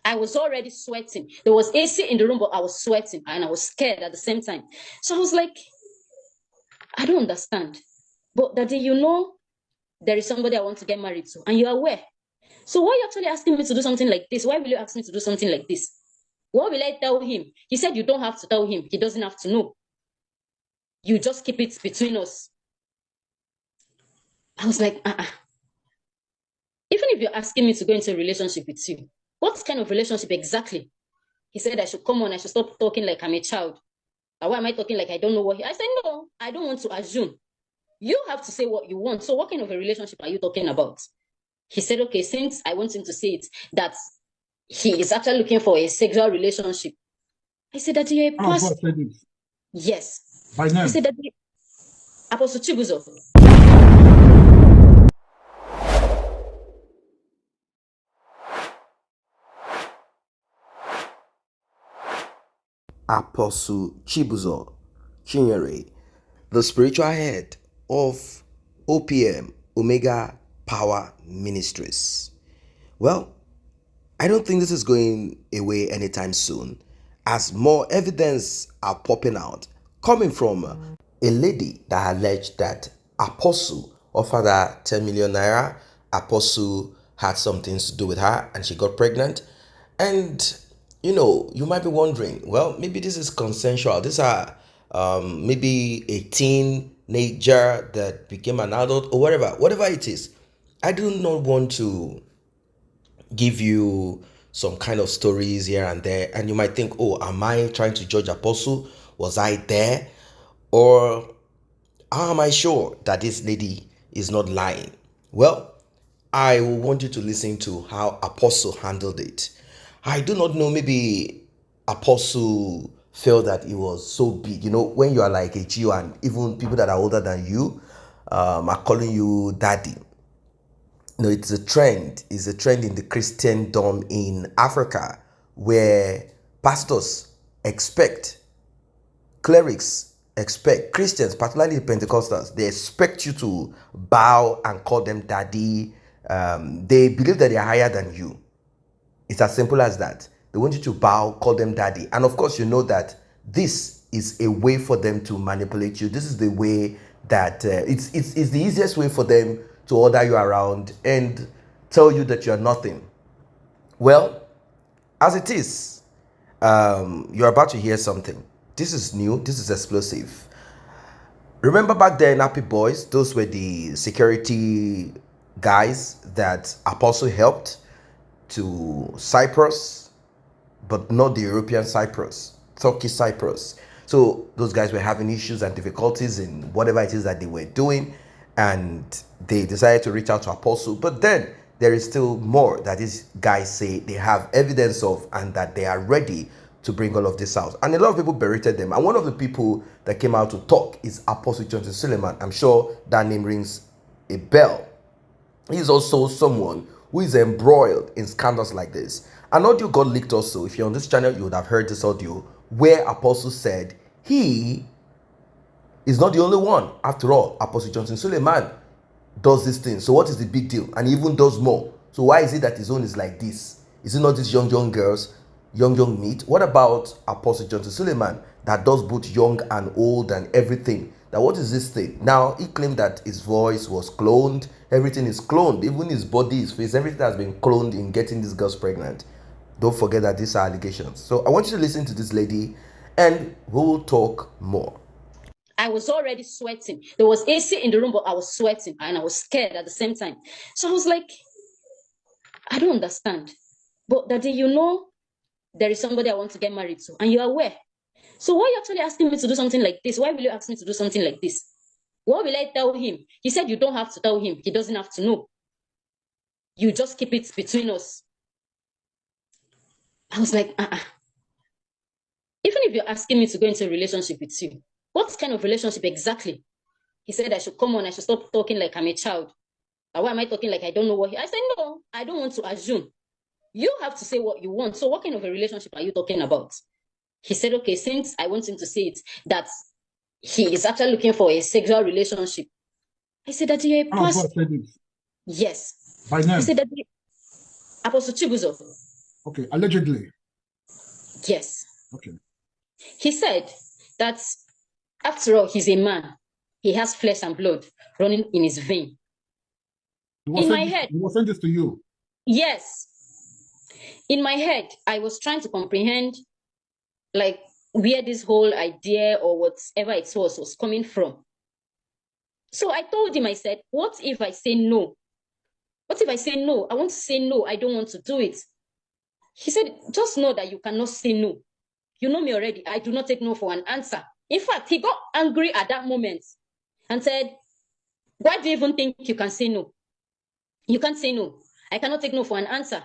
I was already sweating. There was AC in the room, but I was sweating and I was scared at the same time. So I was like, I don't understand. But Daddy, there is somebody I want to get married to, and you're aware. So why are you actually asking me to do something like this? Why will you ask me to do something like this? What will I tell him? He said you don't have to tell him. He doesn't have to know. You just keep it between us. I was like, Even if you're asking me to go into a relationship with you, what kind of relationship exactly? He said I should come on, I should stop talking like I'm a child. Why am I talking like I don't know what I said, no, I don't want to assume. You have to say what you want. So what kind of a relationship are you talking about? He said, okay, since I want him to say it, that he is actually looking for a sexual relationship. I said that you're a pastor. Yes. By name? I said that Apostle Chibuzor. Apostle Chibuzor, Chinyere, the spiritual head of OPM, Omega Power Ministries. Well, I don't think this is going away anytime soon, as more evidence are popping out coming from a lady that alleged that Apostle offered her 10 million naira. Apostle had something to do with her and she got pregnant. And you might be wondering, well, maybe this is consensual. These are maybe a teenager that became an adult or whatever it is. I do not want to give you some kind of stories here and there, and you might think, oh, am I trying to judge Apostle? Was I there? Or how am I sure that this lady is not lying? Well, I will want you to listen to how Apostle handled it. I do not know, maybe Apostle felt that it was so big. When you are like a Geo and even people that are older than you are calling you daddy. It's a trend. It's a trend in the Christendom in Africa where pastors expect, clerics expect, Christians, particularly Pentecostals, they expect you to bow and call them daddy. They believe that they are higher than you. It's as simple as that. They want you to bow, call them daddy. And of course, you know that this is a way for them to manipulate you. This is the way that it's the easiest way for them to order you around and tell you that you're nothing. Well, as it is, you're about to hear something. This is new. This is explosive. Remember back then, Happy Boys, those were the security guys that Apostle helped to Cyprus, but not the European Cyprus, Turkey Cyprus. So those guys were having issues and difficulties in whatever it is that they were doing, and they decided to reach out to Apostle. But then there is still more that these guys say they have evidence of, and that they are ready to bring all of this out. And a lot of people berated them. And one of the people that came out to talk is Apostle Johnson Suleiman. I'm sure that name rings a bell. He's also someone who is embroiled in scandals like this. An audio got leaked also. If you're on this channel, you would have heard this audio where Apostle said he is not the only one. After all, Apostle Johnson Suleiman does this thing. So what is the big deal? And he even does more. So why is it that his own is like this? Is it not these young girls, young meat? What about Apostle Johnson Suleiman that does both young and old and everything? Now, what is this thing? Now, he claimed that his voice was cloned. Everything is cloned. Even his body, his face, everything has been cloned in getting these girls pregnant. Don't forget that these are allegations. So I want you to listen to this lady and we'll talk more. I was already sweating. There was AC in the room, but I was sweating and I was scared at the same time. So I was like, I don't understand. But Daddy, there is somebody I want to get married to, and you're aware. So why are you actually asking me to do something like this? Why will you ask me to do something like this? What will I tell him? He said you don't have to tell him. He doesn't have to know. You just keep it between us. I was like, Even if you're asking me to go into a relationship with you, what kind of relationship exactly? He said I should come on, I should stop talking like I'm a child. Why am I talking like I don't know what I said, no, I don't want to assume. You have to say what you want. So what kind of a relationship are you talking about? He said, okay, since I want him to say it, that he is actually looking for a sexual relationship. I said that you're a pastor. Yes. By name? I said that Apostle Chibuzor. Okay, allegedly. Yes. Okay. He said that after all, he's a man. He has flesh and blood running in his vein. In my head, he was saying this to you. yes. In my head, I was trying to comprehend like where this whole idea or whatever it was coming from. So I told him, I said, what if I say no? What if I say no? I want to say no. I don't want to do it. He said, just know that you cannot say no. You know me already. I do not take no for an answer. In fact, he got angry at that moment and said, why do you even think you can say no? You can't say no. I cannot take no for an answer.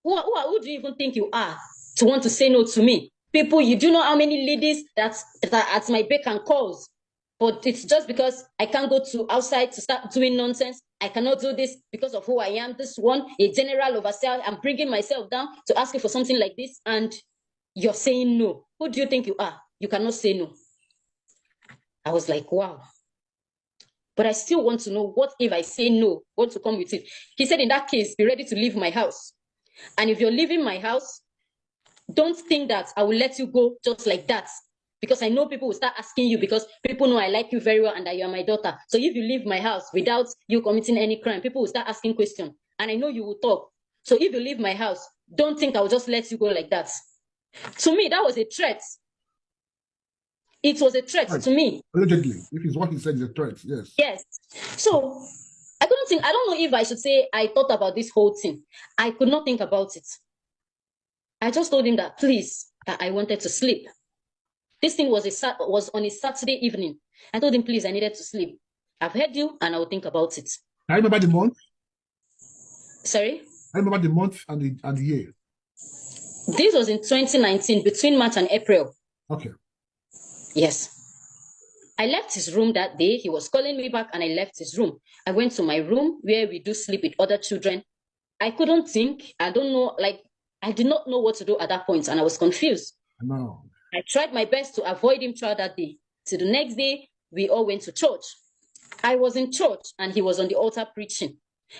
Who do you even think you are to want to say no to me? People, you do know how many ladies that are at my beck and calls. But it's just because I can't go to outside to start doing nonsense. I cannot do this because of who I am. This one, a general overseer. I'm bringing myself down to ask you for something like this. And you're saying no. Who do you think you are? You cannot say no. I was like, wow. But I still want to know, what if I say no? Want to come with it? He said, in that case, be ready to leave my house. And if you're leaving my house, don't think that I will let you go just like that. Because I know people will start asking you, because people know I like you very well and that you are my daughter. So if you leave my house without you committing any crime, people will start asking questions. And I know you will talk. So if you leave my house, don't think I'll just let you go like that. To me, that was a threat. It was a threat to me. Allegedly, if it's what he said, it's a threat, yes. Yes. So I don't know if I should say I thought about this whole thing. I could not think about it. I just told him that, please, that I wanted to sleep. This thing was on a Saturday evening. I told him, please, I needed to sleep. I've heard you and I will think about it. I remember the month. Sorry? I remember the month and the year. This was in 2019, between March and April. Okay. Yes. I left his room that day. He was calling me back and I left his room. I went to my room where we do sleep with other children. I couldn't think. I don't know, like, I did not know what to do at that point and I was confused. No. I tried my best to avoid him throughout that day. So the next day, we all went to church. I was in church and he was on the altar preaching.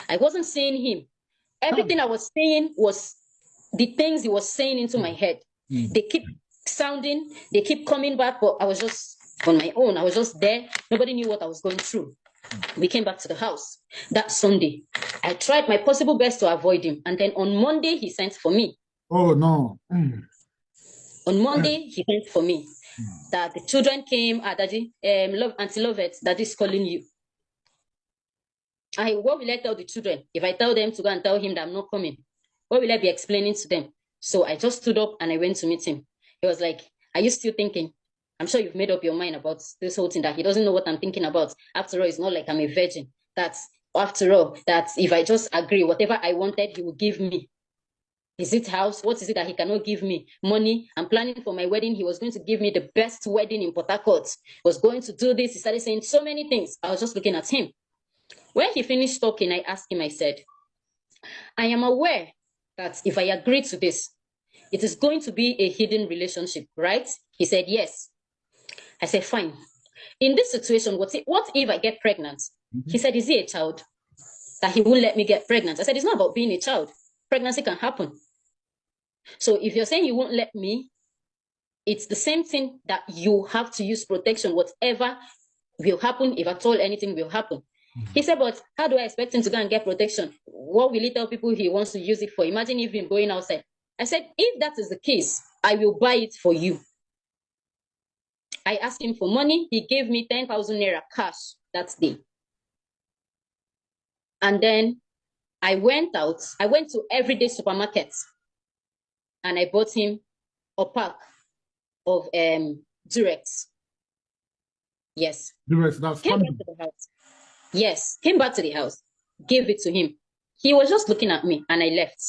I wasn't seeing him. Everything I was saying was the things he was saying into my head. They keep sounding, they keep coming back, but I was just on my own. I was just there. Nobody knew what I was going through. We came back to the house that Sunday. I tried my possible best to avoid him. And then on Monday, he sent for me. Oh, no. On Monday, he sent for me. That the children came, Daddy, Auntie Lovett, Daddy's calling you. What will I tell the children? If I tell them to go and tell him that I'm not coming, what will I be explaining to them? So I just stood up and I went to meet him. He was like, are you still thinking? I'm sure you've made up your mind about this whole thing, that he doesn't know what I'm thinking about. After all, it's not like I'm a virgin. After all, that if I just agree, whatever I wanted, he will give me. Is it house? What is it that he cannot give me? Money. I'm planning for my wedding. He was going to give me the best wedding in Port Harcourt. Was going to do this. He started saying so many things. I was just looking at him. When he finished talking, I asked him, I said, I am aware that if I agree to this, it is going to be a hidden relationship, right? He said, yes. I said, fine. In this situation, what if I get pregnant? He said, is he a child? That he won't let me get pregnant. I said, it's not about being a child. Pregnancy can happen. So if you're saying you won't let me, it's the same thing that you have to use protection, whatever will happen, if at all anything will happen. He said, but how do I expect him to go and get protection? What will he tell people he wants to use it for? Imagine if him going outside. I said, if that is the case, I will buy it for you. I asked him for money. He gave me 10,000 naira cash that day. And then I went out. I went to everyday supermarkets and I bought him a pack of Durex. Yes. Durex, that's came back to the house. Yes, came back to the house, gave it to him. He was just looking at me and I left.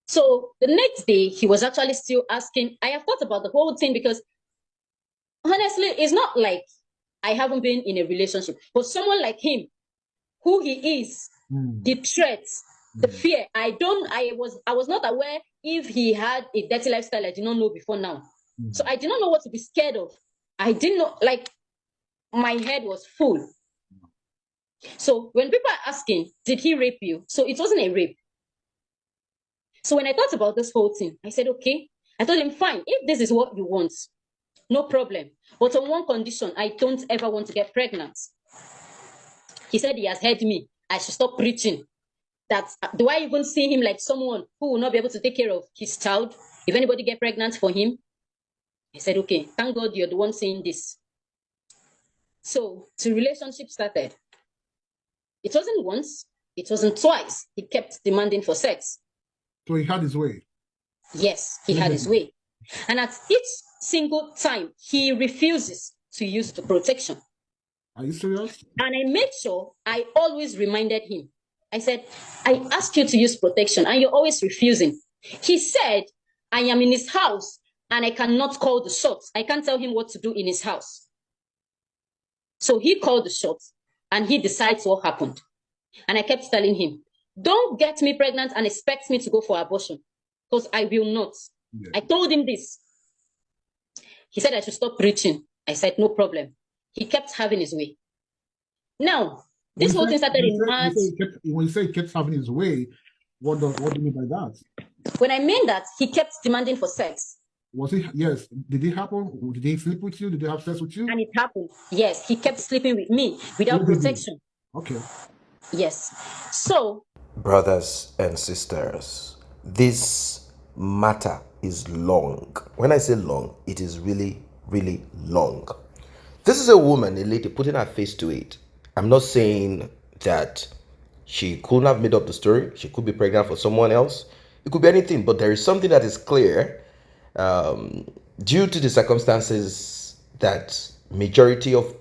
So the next day, he was actually still asking. I have thought about the whole thing because honestly, it's not like I haven't been in a relationship, but someone like him, who he is, the threats, the fear. I was not aware if he had a dirty lifestyle I did not know before now. So I did not know what to be scared of. I didn't know, like, my head was full. So when people are asking, did he rape you? So it wasn't a rape. So when I thought about this whole thing, I said, okay. I told him, fine, if this is what you want, no problem. But on one condition, I don't ever want to get pregnant. He said he has heard me. I should stop preaching. That do I even see him like someone who will not be able to take care of his child if anybody get pregnant for him? I said, okay, thank God you're the one saying this. So the relationship started. It wasn't once, it wasn't twice. He kept demanding for sex. So he had his way. Yes, he had his way. And at each single time, he refuses to use the protection. Are you serious? And I made sure I always reminded him. I said, I asked you to use protection and you're always refusing. He said, I am in his house and I cannot call the shots. I can't tell him what to do in his house. So he called the shots and he decides what happened. And I kept telling him, don't get me pregnant and expect me to go for abortion because I will not. Yeah. I told him this. He said I should stop preaching. I said, no problem. He kept having his way. Now, this whole thing started in March. When you say he kept having his way, what do you mean by that? When I mean that, he kept demanding for sex. Was he? Yes. Did it happen? Did he sleep with you? Did he have sex with you? And it happened. Yes, he kept sleeping with me without protection. Okay. Yes. So, brothers and sisters, this matter is long. When I say long, it is really, really long. This is a woman, a lady, putting her face to it. I'm not saying that she couldn't have made up the story. She could be pregnant for someone else. It could be anything, but there is something that is clear due to the circumstances that majority of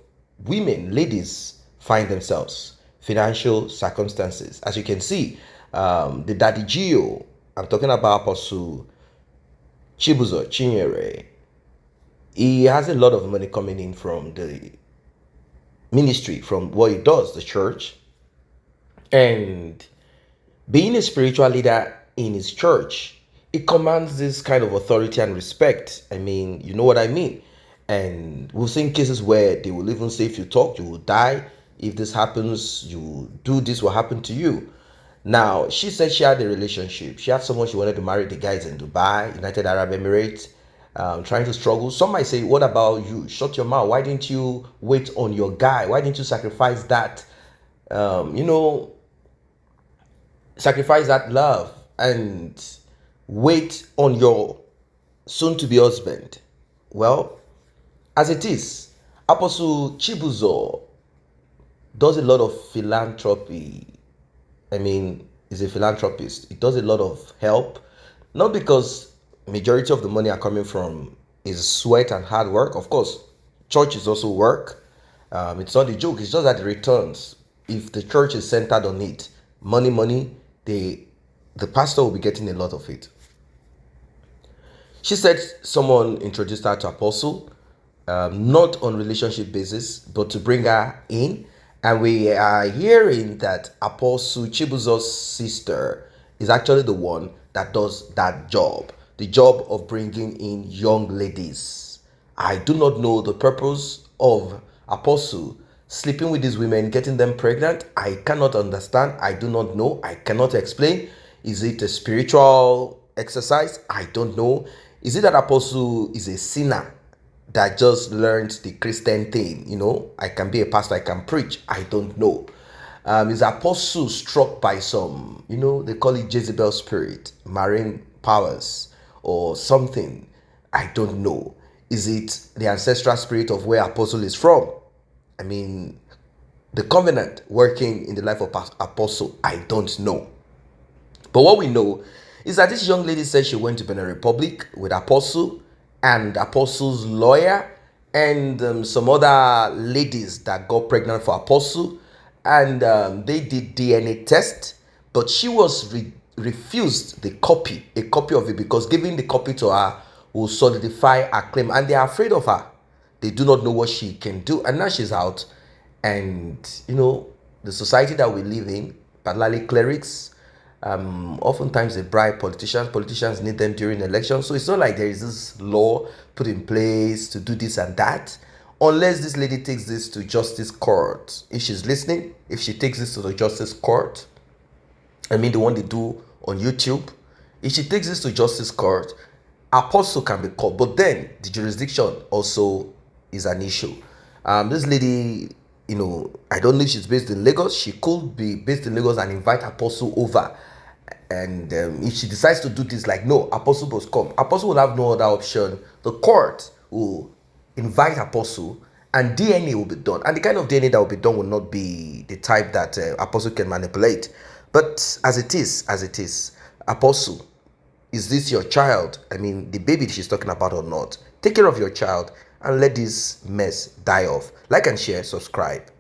women, ladies, find themselves. Financial circumstances. As you can see, the Daddy Geo, I'm talking about Apostle Chibuzor, Chinyere, he has a lot of money coming in from the ministry, from what he does, the church. And being a spiritual leader in his church, it commands this kind of authority and respect. I mean, you know what I mean? And we've seen cases where they will even say, if you talk, you will die. If this happens, you do this will happen to you. Now, she said she had a relationship. She had someone she wanted to marry. The guys in Dubai, United Arab Emirates, trying to struggle. Some might say, what about you? Shut your mouth. Why didn't you wait on your guy? Why didn't you sacrifice that? Sacrifice that love and wait on your soon-to-be husband. Well, as it is, Apostle Chibuzor does a lot of philanthropy. I mean, he's a philanthropist. He does a lot of help, not because majority of the money are coming from his sweat and hard work. Of course, church is also work. It's not a joke. It's just that the returns, if the church is centered on it, money, the pastor will be getting a lot of it. She said someone introduced her to Apostle, not on relationship basis, but to bring her in. And we are hearing that Apostle Chibuzor's sister is actually the one that does that job, the job of bringing in young ladies. I do not know the purpose of Apostle sleeping with these women, getting them pregnant. I cannot understand. I do not know. I cannot explain. Is it a spiritual exercise? I don't know. Is it that Apostle is a sinner that just learned the Christian thing? You know, I can be a pastor, I can preach. I don't know. Is Apostle struck by some, they call it Jezebel spirit, marine powers or something? I don't know. Is it the ancestral spirit of where Apostle is from? I mean, the covenant working in the life of Apostle, I don't know. But what we know is that this young lady said she went to Benin Republic with Apostle and Apostle's lawyer and some other ladies that got pregnant for Apostle, and they did DNA test, but she was refused a copy of it, because giving the copy to her will solidify her claim, and they are afraid of her. They do not know what she can do, and now she's out. And the society that we live in, particularly clerics, oftentimes they bribe politicians need them during elections. So it's not like there is this law put in place to do this and that, unless this lady takes this to justice court. If she's listening, if she takes this to the justice court, I mean the one they do on YouTube, If she takes this to justice court, Apostle can be called, but then the jurisdiction also is an issue. This lady, I don't know if she's based in Lagos. She could be based in Lagos and invite Apostle over. And if she decides to do this, like, no, Apostle must come. Apostle will have no other option. The court will invite Apostle and DNA will be done. And the kind of DNA that will be done will not be the type that Apostle can manipulate. But as it is, Apostle, is this your child? I mean, the baby she's talking about or not? Take care of your child and let this mess die off. Like and share, subscribe.